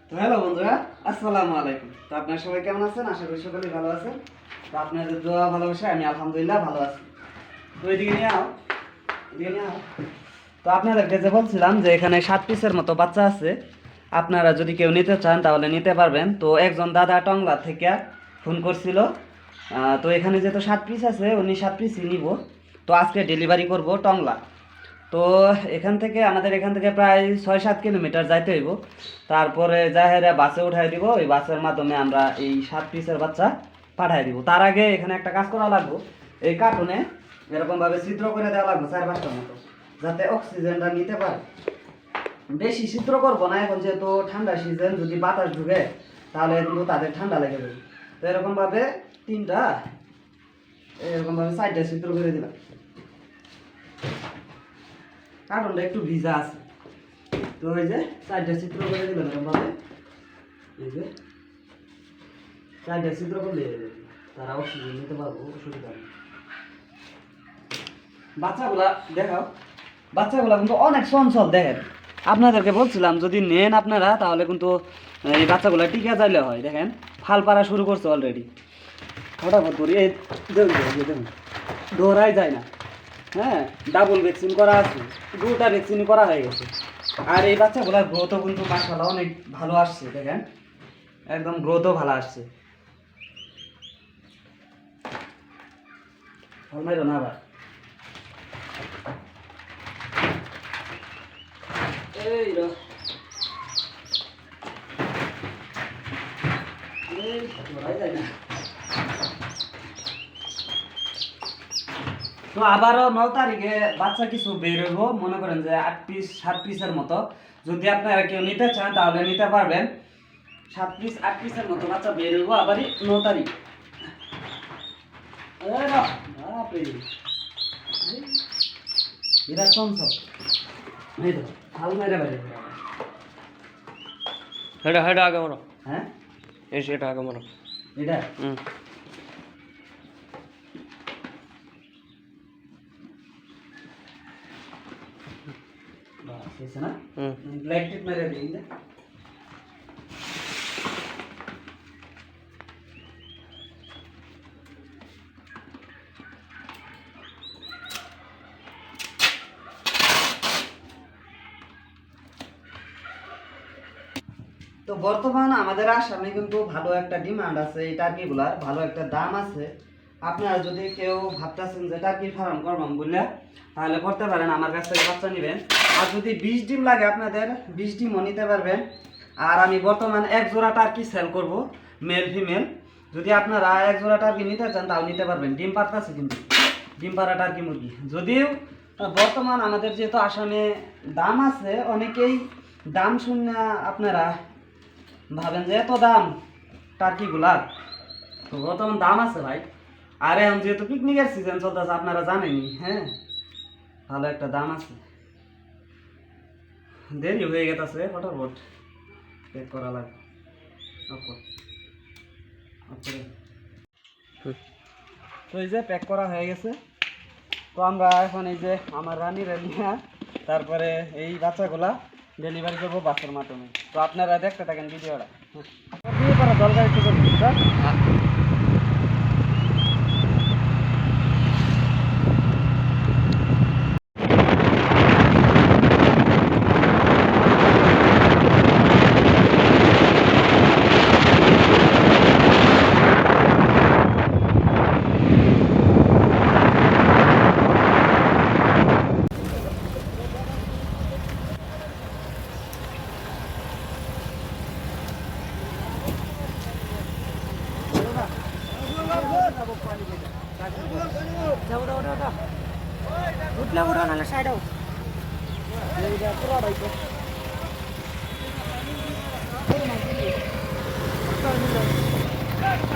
তো হ্যালো বন্ধুরা, আসসালামু আলাইকুম। তো আপনারা সবাই কেমন আছেন? আশা করি সকলেই ভালো আছেন। তো আপনাদের দোয়া ভালোবাসা আমি আলহামদুলিল্লাহ ভালো আছি। তো এদিকে নিয়ে আও, এদিকে নিয়ে আও। তো আপনাদেরকে যে বলছিলাম যে এখানে 7 পিসের মতো বাচ্চা আছে, আপনারা যদি কেউ নিতে চান তাহলে নিতে পারবেন। তো একজন দাদা টংলা থেকে ফোন করছিল। তো এখানে যেহেতু 7 পিস আছে, উনি 7 পিসই নিব। তো আজকে ডেলিভারি করব টংলা। তো এখান থেকে প্রায় 6-7 কিলোমিটার যাইতে হইব। তারপরে যাহেরা বাসে উঠাই দিব, ওই বাসের মাধ্যমে আমরা এই 7 পিসের বাচ্চা পাঠাই দিব। তার আগে এখানে একটা কাজ করা লাগবে, এই কার্টুনে এরকমভাবে ছিদ্র করে দেওয়া লাগবে 4-5টার মতো, যাতে অক্সিজেনটা নিতে পারে। বেশি ছিদ্র করবো না, এখন যেহেতু ঠান্ডা সিজন, যদি বাতাস ঢুকে তাহলে কিন্তু তাদের ঠান্ডা লেগে যাবে। তো এরকমভাবে 3টা এরকমভাবে 4টা ছিদ্র করে দিলাম। কার্টনটা একটু ভিজা আছে, তো ওই যে 4টা চিত্র করে দিলাম এরকমভাবে। এই যে 4টা চিত্র করলে তারা অক্সিজেন নিতে পারবো, অসুবিধা নেই। বাচ্চাগুলা দেখাও, বাচ্চাগুলা কিন্তু অনেক চঞ্চল। দেখেন, আপনাদেরকে বলছিলাম যদি নেন আপনারা তাহলে কিন্তু এই বাচ্চাগুলা টিকা যাইলে হয়। দেখেন ফাল পাড়া শুরু করছে অলরেডি, ফটাফট করি। এই দেখুন দৌড়াই যায় না। হ্যাঁ, ডাবল ভ্যাকসিন করা আছে, 2টা ভ্যাকসিন করা হয়ে গেছে। আর এই বাচ্চাগুলোর গ্রোথও কিন্তু মাশাআল্লাহ অনেক ভালো আসছে। দেখেন একদম গ্রোথও ভালো আসছে। ফলমাইরো না আবার, এই র এই দৌড়াই যায় না। তো আবারও 9 তারিখে বাচ্চা কিছু বের হইব, মনে করেন যে 8 পিস 7 পিসের মতো। যদি আপনারা কেউ নিতে চান তাহলে নিতে পারবেন। 7 পিস 8 পিসের মতো বাচ্চা বের হইব আবারই 9 তারিখ। বিরাট চঞ্চল, এই তো হাল মেরে বাইরে। হেডা হেডা আগে মারো। হ্যাঁ, এসে এটা আগে মারো। এটা হুম। বাস হয়েছে না? হুম। ব্ল্যাক টিপ মেরে দিই না। তো বর্তমান আমাদের আসামে কিন্তু ভালো একটা ডিমান্ড আছে এই টার্কিগুলার, ভালো একটা দাম আছে। আপনারা যদি কেউ ভাবতেছেন যে টার্কি ফার্ম করবেন বললে, তাহলে করতে পারেন, আমার কাছ থেকে বাচ্চা নেবেন। আর যদি 20 ডিম লাগে আপনাদের, 20 ডিমও নিতে পারবেন। আর আমি বর্তমান 1 জোড়া টার্কি সেল করব, মেল ফিমেল। যদি আপনারা 1 জোড়া টার্কি নিতে চান তাও নিতে পারবেন। ডিম পারতেছে কিন্তু, ডিম পাড়া টার্কি মুরগি। যদিও বর্তমান আমাদের যেহেতু আসামে দাম আছে, অনেকেই দাম শুনে আপনারা ভাবেন যে এত দাম টার্কিগুলার। তো বর্তমান দাম আছে ভাই। আর এখন যেহেতু পিকনিকের সিজন চলতেছে আপনারা জানেনই। হ্যাঁ, ভালো একটা দাম আছে। দেরি হয়ে গেছে, ফটাফট পেক করা লাগবে। তো এই যে প্যাক করা হয়ে গেছে। তো আমরা এখন এই যে আমার রানীর নিয়ে তারপরে এই বাচ্চাগুলা ডেলিভারি করবো বাসের মাধ্যমে। তো আপনারা দেখতে থাকেন ভিডিওটা। দিয়ে পরে জলগাড়ি থেকে উঠলে উঠো নাহলে সাইড হোক।